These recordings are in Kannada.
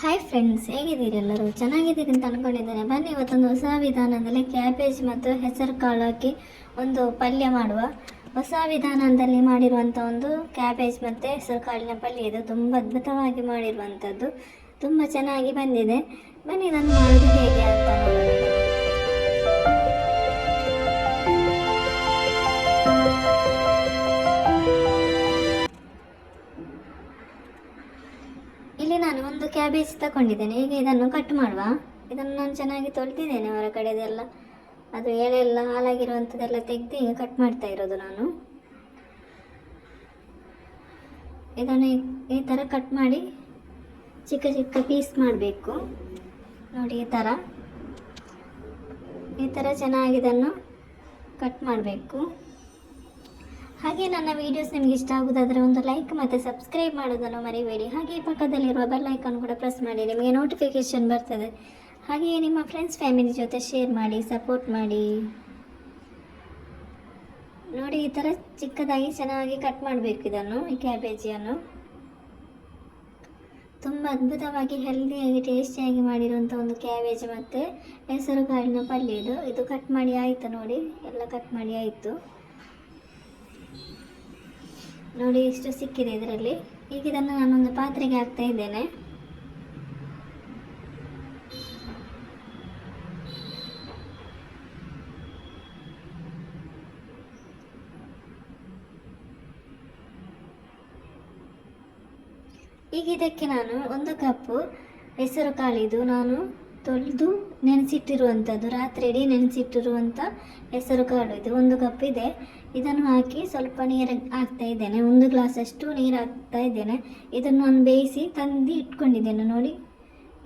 ಹಾಯ್ ಫ್ರೆಂಡ್ಸ್, ಹೇಗಿದ್ದೀರಿ? ಎಲ್ಲರೂ ಚೆನ್ನಾಗಿದ್ದೀರಿ ಅಂತ ಅಂದ್ಕೊಂಡಿದ್ದೇನೆ. ಬನ್ನಿ ಇವತ್ತೊಂದು ಹೊಸ ವಿಧಾನದಲ್ಲಿ ಕ್ಯಾಬೇಜ್ ಮತ್ತು ಹೆಸರು ಕಾಳು ಹಾಕಿ ಒಂದು ಪಲ್ಯ ಮಾಡುವ. ಹೊಸ ವಿಧಾನದಲ್ಲಿ ಮಾಡಿರುವಂಥ ಒಂದು ಕ್ಯಾಬೇಜ್ ಮತ್ತು ಹೆಸರು ಕಾಳಿನ ಪಲ್ಯ. ಇದು ತುಂಬ ಅದ್ಭುತವಾಗಿ ಮಾಡಿರುವಂಥದ್ದು, ತುಂಬ ಚೆನ್ನಾಗಿ ಬಂದಿದೆ. ಬನ್ನಿ ಇದನ್ನು ಮಾಡೋದು ಹೇಗೆ ಅಂತ ನೋಡೋಣ. ಇಲ್ಲಿ ನಾನು ಒಂದು ಕ್ಯಾಬೇಜ್ ತಗೊಂಡಿದ್ದೇನೆ. ಈಗ ಇದನ್ನು ಕಟ್ ಮಾಡುವ. ಇದನ್ನು ನಾನು ಚೆನ್ನಾಗಿ ತೊಳೆದಿದ್ದೇನೆ, ಹೊರಗಡೆದೆಲ್ಲ ಅದು ಎಳೆಲ್ಲ ಹಾಳಾಗಿರುವಂಥದ್ದೆಲ್ಲ ತೆಗೆದು ಈಗ ಕಟ್ ಮಾಡ್ತಾ ಇರೋದು ನಾನು. ಇದನ್ನು ಈ ಥರ ಕಟ್ ಮಾಡಿ ಚಿಕ್ಕ ಚಿಕ್ಕ ಪೀಸ್ ಮಾಡಬೇಕು. ನೋಡಿ, ಈ ಥರ ಚೆನ್ನಾಗಿ ಇದನ್ನು ಕಟ್ ಮಾಡಬೇಕು. ಹಾಗೆ ನನ್ನ ವೀಡಿಯೋಸ್ ನಿಮಗೆ ಇಷ್ಟ ಆಗೋದಾದರೆ ಒಂದು ಲೈಕ್ ಮತ್ತು ಸಬ್ಸ್ಕ್ರೈಬ್ ಮಾಡೋದನ್ನು ಮರಿಬೇಡಿ. ಹಾಗೆ ಪಕ್ಕದಲ್ಲಿರುವ ಬೆಲ್ ಐಕಾನ್ ಕೂಡ ಪ್ರೆಸ್ ಮಾಡಿ, ನಿಮಗೆ ನೋಟಿಫಿಕೇಷನ್ ಬರ್ತದೆ. ಹಾಗೆಯೇ ನಿಮ್ಮ ಫ್ರೆಂಡ್ಸ್ ಫ್ಯಾಮಿಲಿ ಜೊತೆ ಶೇರ್ ಮಾಡಿ, ಸಪೋರ್ಟ್ ಮಾಡಿ. ನೋಡಿ, ಈ ಥರ ಚಿಕ್ಕದಾಗಿ ಚೆನ್ನಾಗಿ ಕಟ್ ಮಾಡಬೇಕು ಇದನ್ನು, ಈ ಕ್ಯಾಬೇಜಿಯನ್ನು. ತುಂಬ ಅದ್ಭುತವಾಗಿ ಹೆಲ್ದಿಯಾಗಿ ಟೇಸ್ಟಿಯಾಗಿ ಮಾಡಿರುವಂಥ ಒಂದು ಕ್ಯಾಬೇಜ್ ಮತ್ತು ಹೆಸರು ಕಾಳಿನ ಪಲ್ಯ ಇದು ಕಟ್ ಮಾಡಿ ಆಯಿತು. ನೋಡಿ, ಎಲ್ಲ ಕಟ್ ಮಾಡಿ ಆಯಿತು. ನೋಡಿ, ಇಷ್ಟು ಸಿಕ್ಕಿದೆ ಇದರಲ್ಲಿ. ಈಗ ಇದನ್ನು ನಾನೊಂದು ಪಾತ್ರೆಗೆ ಹಾಕ್ತಾ ಇದ್ದೇನೆ. ಈಗ ಇದಕ್ಕೆ ನಾನು 1 ಕಪ್ಪು ಹೆಸರು ಕಾಳಿದು ನಾನು ತೊಳೆದು ನೆನೆಸಿಟ್ಟಿರುವಂಥದ್ದು, ರಾತ್ರಿ ಇಡೀ ನೆನೆಸಿಟ್ಟಿರುವಂಥ ಹೆಸರು ಕಾಳು ಇದು 1 ಕಪ್ ಇದೆ. ಇದನ್ನು ಹಾಕಿ ಸ್ವಲ್ಪ ನೀರು ಹಾಕ್ತಾ ಇದ್ದೇನೆ. 1 ಗ್ಲಾಸಷ್ಟು ನೀರು ಹಾಕ್ತಾ ಇದ್ದೇನೆ. ಇದನ್ನು ನಾನು ಬೇಯಿಸಿ ತಂದು ಇಟ್ಕೊಂಡಿದ್ದೇನೆ. ನೋಡಿ,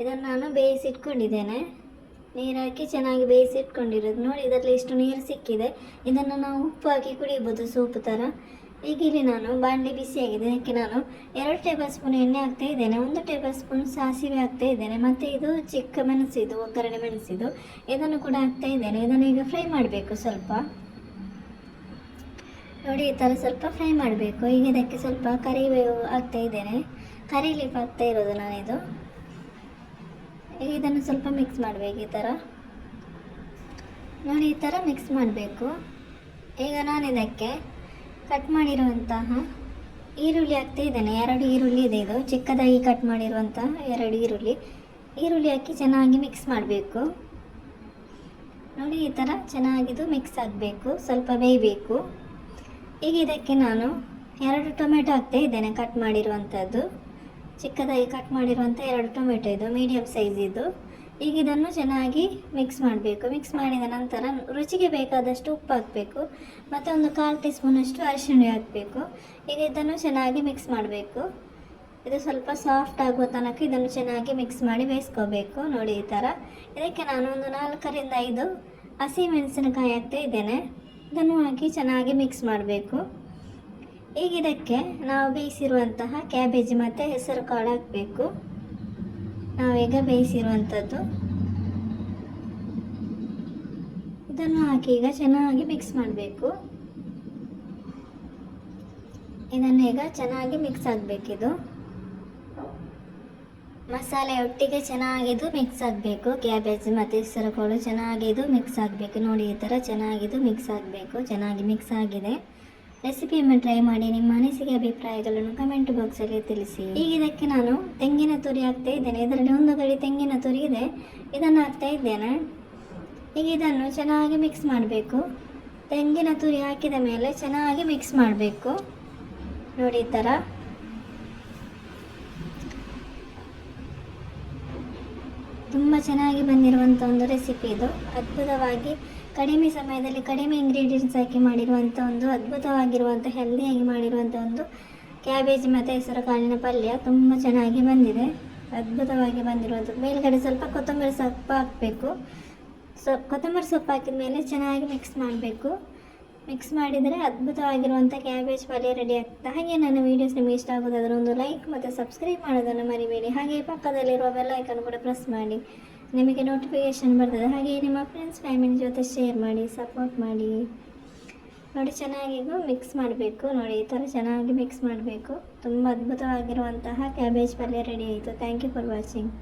ಇದನ್ನು ನಾನು ಬೇಯಿಸಿ ಇಟ್ಕೊಂಡಿದ್ದೇನೆ. ನೀರು ಹಾಕಿ ಚೆನ್ನಾಗಿ ಬೇಯಿಸಿ ಇಟ್ಕೊಂಡಿರೋದು. ನೋಡಿ, ಇದರಲ್ಲಿ ಇಷ್ಟು ನೀರು ಸಿಕ್ಕಿದೆ. ಇದನ್ನು ನಾವು ಉಪ್ಪು ಹಾಕಿ ಕುಡಿಬೋದು, ಸೂಪ್ ಥರ. ಈಗ ಇಲ್ಲಿ ನಾನು ಬಾಣಲೆ ಬಿಸಿಯಾಗಿದೆ, ಇದಕ್ಕೆ ನಾನು 2 ಟೇಬಲ್ ಸ್ಪೂನ್ ಎಣ್ಣೆ ಹಾಕ್ತಾ ಇದ್ದೇನೆ. 1 ಟೇಬಲ್ ಸ್ಪೂನ್ ಸಾಸಿವೆ ಹಾಕ್ತಾ ಇದ್ದೇನೆ. ಮತ್ತು ಇದು ಚಿಕ್ಕ ಮೆಣಸಿದು, ಒಗ್ಗರಣೆ ಮೆಣಸಿದು, ಇದನ್ನು ಕೂಡ ಹಾಕ್ತಾ ಇದ್ದೇನೆ. ಇದನ್ನು ಈಗ ಫ್ರೈ ಮಾಡಬೇಕು ಸ್ವಲ್ಪ. ನೋಡಿ, ಈ ಥರ ಸ್ವಲ್ಪ ಫ್ರೈ ಮಾಡಬೇಕು. ಈಗ ಇದಕ್ಕೆ ಸ್ವಲ್ಪ ಕರಿಬೇವು ಹಾಕ್ತಾ ಇದ್ದೇನೆ. ಕರಿ ಲೀಫ್ ಹಾಕ್ತಾ ಇರೋದು ನಾನಿದು. ಈಗ ಇದನ್ನು ಸ್ವಲ್ಪ ಮಿಕ್ಸ್ ಮಾಡಬೇಕು ಈ ಥರ. ನೋಡಿ, ಈ ಥರ ಮಿಕ್ಸ್ ಮಾಡಬೇಕು. ಈಗ ನಾನು ಇದಕ್ಕೆ ಕಟ್ ಮಾಡಿರುವಂತಹ ಈರುಳ್ಳಿ ಹಾಕ್ತಾ ಇದ್ದೇನೆ. 2 ಈರುಳ್ಳಿ ಇದೆ, ಇದು ಚಿಕ್ಕದಾಗಿ ಕಟ್ ಮಾಡಿರುವಂತಹ 2 ಈರುಳ್ಳಿ ಹಾಕಿ ಚೆನ್ನಾಗಿ ಮಿಕ್ಸ್ ಮಾಡಬೇಕು. ನೋಡಿ, ಈ ಥರ ಚೆನ್ನಾಗಿದು ಮಿಕ್ಸ್ ಆಗಬೇಕು, ಸ್ವಲ್ಪ ಬೇಯಬೇಕು. ಈಗ ಇದಕ್ಕೆ ನಾನು 2 ಟೊಮೆಟೊ ಹಾಕ್ತಾ ಇದ್ದೇನೆ, ಕಟ್ ಮಾಡಿರುವಂಥದ್ದು, ಚಿಕ್ಕದಾಗಿ ಕಟ್ ಮಾಡಿರುವಂಥ 2 ಟೊಮೆಟೊ, ಇದು ಮೀಡಿಯಮ್ ಸೈಜ್ ಇದು. ಈಗ ಇದನ್ನು ಚೆನ್ನಾಗಿ ಮಿಕ್ಸ್ ಮಾಡಬೇಕು. ಮಿಕ್ಸ್ ಮಾಡಿದ ನಂತರ ರುಚಿಗೆ ಬೇಕಾದಷ್ಟು ಉಪ್ಪು ಹಾಕಬೇಕು ಮತ್ತು ಒಂದು 1/4 ಟೀ ಸ್ಪೂನಷ್ಟು ಅರಿಶಿಣ ಹಾಕಬೇಕು. ಈಗ ಇದನ್ನು ಚೆನ್ನಾಗಿ ಮಿಕ್ಸ್ ಮಾಡಬೇಕು. ಇದು ಸ್ವಲ್ಪ ಸಾಫ್ಟ್ ಆಗುವ ತನಕ ಇದನ್ನು ಚೆನ್ನಾಗಿ ಮಿಕ್ಸ್ ಮಾಡಿ ಬೇಯಿಸ್ಕೋಬೇಕು. ನೋಡಿ, ಈ ಥರ. ಇದಕ್ಕೆ ನಾನು ಒಂದು 4 ರಿಂದ 5 ಹಸಿ ಮೆಣಸಿನಕಾಯಿ ಹಾಕ್ತಾ ಇದ್ದೇನೆ. ಇದನ್ನು ಹಾಕಿ ಚೆನ್ನಾಗಿ ಮಿಕ್ಸ್ ಮಾಡಬೇಕು. ಈಗ ಇದಕ್ಕೆ ನಾವು ಬೇಯಿಸಿರುವಂತಹ ಕ್ಯಾಬೇಜ್ ಮತ್ತು ಹೆಸರು ಕಾಳು ಹಾಕಬೇಕು. ನಾವೀಗ ಬೇಯಿಸಿರುವಂಥದ್ದು ಇದನ್ನು ಹಾಕಿ ಈಗ ಚೆನ್ನಾಗಿ ಮಿಕ್ಸ್ ಮಾಡಬೇಕು. ಇದನ್ನು ಈಗ ಚೆನ್ನಾಗಿ ಮಿಕ್ಸ್ ಆಗಬೇಕಿದು. ಮಸಾಲೆ ಒಟ್ಟಿಗೆ ಚೆನ್ನಾಗಿದು ಮಿಕ್ಸ್ ಆಗಬೇಕು. ಕ್ಯಾಬೇಜ್ ಮತ್ತು ಹೆಸರು ಕಾಳು ಚೆನ್ನಾಗಿದು ಮಿಕ್ಸ್ ಆಗಬೇಕು. ನೋಡಿ, ಈ ಥರ ಚೆನ್ನಾಗಿದು ಮಿಕ್ಸ್ ಆಗಬೇಕು. ಚೆನ್ನಾಗಿ ಮಿಕ್ಸ್ ಆಗಿದೆ. ರೆಸಿಪಿಯನ್ನು ಟ್ರೈ ಮಾಡಿ ನಿಮ್ಮ ಅನಿಸಿಕೆ ಅಭಿಪ್ರಾಯಗಳನ್ನು ಕಮೆಂಟ್ ಬಾಕ್ಸಲ್ಲಿ ತಿಳಿಸಿ. ಈಗ ಇದಕ್ಕೆ ನಾನು ತೆಂಗಿನ ತುರಿ ಹಾಕ್ತಾ ಇದ್ದೇನೆ. ಇದರಲ್ಲಿ 1 ಗಡಿ ತೆಂಗಿನ ತುರಿ ಇದೆ, ಇದನ್ನು ಹಾಕ್ತಾ ಇದ್ದೇನೆ. ಈಗ ಇದನ್ನು ಚೆನ್ನಾಗಿ ಮಿಕ್ಸ್ ಮಾಡಬೇಕು. ತೆಂಗಿನ ತುರಿ ಹಾಕಿದ ಮೇಲೆ ಚೆನ್ನಾಗಿ ಮಿಕ್ಸ್ ಮಾಡಬೇಕು. ನೋಡಿ, ಈ ಥರ. ತುಂಬ ಚೆನ್ನಾಗಿ ಬಂದಿರುವಂಥ ಒಂದು ರೆಸಿಪಿ ಇದು. ಅದ್ಭುತವಾಗಿ ಕಡಿಮೆ ಸಮಯದಲ್ಲಿ ಕಡಿಮೆ ಇಂಗ್ರೀಡಿಯೆಂಟ್ಸ್ ಹಾಕಿ ಮಾಡಿರುವಂಥ ಒಂದು ಅದ್ಭುತವಾಗಿರುವಂಥ ಹೆಲ್ದಿಯಾಗಿ ಮಾಡಿರುವಂಥ ಒಂದು ಕ್ಯಾಬೇಜ್ ಮತ್ತು ಹೆಸರು ಕಾಳಿನ ಪಲ್ಯ ತುಂಬ ಚೆನ್ನಾಗಿ ಬಂದಿದೆ. ಅದ್ಭುತವಾಗಿ ಬಂದಿರುವಂಥದ್ದು. ಮೇಲ್ಗಡೆ ಸ್ವಲ್ಪ ಕೊತ್ತಂಬರಿ ಸೊಪ್ಪು ಹಾಕಬೇಕು. ಕೊತ್ತಂಬರಿ ಸೊಪ್ಪು ಹಾಕಿದ ಮೇಲೆ ಚೆನ್ನಾಗಿ ಮಿಕ್ಸ್ ಮಾಡಬೇಕು. ಮಿಕ್ಸ್ ಮಾಡಿದರೆ ಅದ್ಭುತವಾಗಿರುವಂಥ ಕ್ಯಾಬೇಜ್ ಪಲ್ಯ ರೆಡಿ ಆಗ್ತದೆ. ಹಾಗೆ ನನ್ನ ವೀಡಿಯೋಸ್ ನಿಮಗೆ ಇಷ್ಟ ಆಗೋದಾದರೆ ಒಂದು ಲೈಕ್ ಮತ್ತು ಸಬ್ಸ್ಕ್ರೈಬ್ ಮಾಡೋದನ್ನು ಮರಿಬೇಡಿ. ಹಾಗೆ ಪಕ್ಕದಲ್ಲಿರುವ ಬೆಲ್ ಐಕಾನ್ ಕೂಡ ಪ್ರೆಸ್ ಮಾಡಿ, ನಿಮಗೆ ನೋಟಿಫಿಕೇಷನ್ ಬರ್ತದೆ. ಹಾಗೆ ನಿಮ್ಮ ಫ್ರೆಂಡ್ಸ್ ಫ್ಯಾಮಿಲಿ ಜೊತೆ ಶೇರ್ ಮಾಡಿ, ಸಪೋರ್ಟ್ ಮಾಡಿ. ನೋಡಿ ಚೆನ್ನಾಗಿ ಮಿಕ್ಸ್ ಮಾಡಬೇಕು. ನೋಡಿ ಈ ಥರ ಚೆನ್ನಾಗಿ ಮಿಕ್ಸ್ ಮಾಡಬೇಕು. ತುಂಬ ಅದ್ಭುತವಾಗಿರುವಂತಹ ಕ್ಯಾಬೇಜ್ ಪಲ್ಯ ರೆಡಿ ಆಯಿತು. Thank you for watching.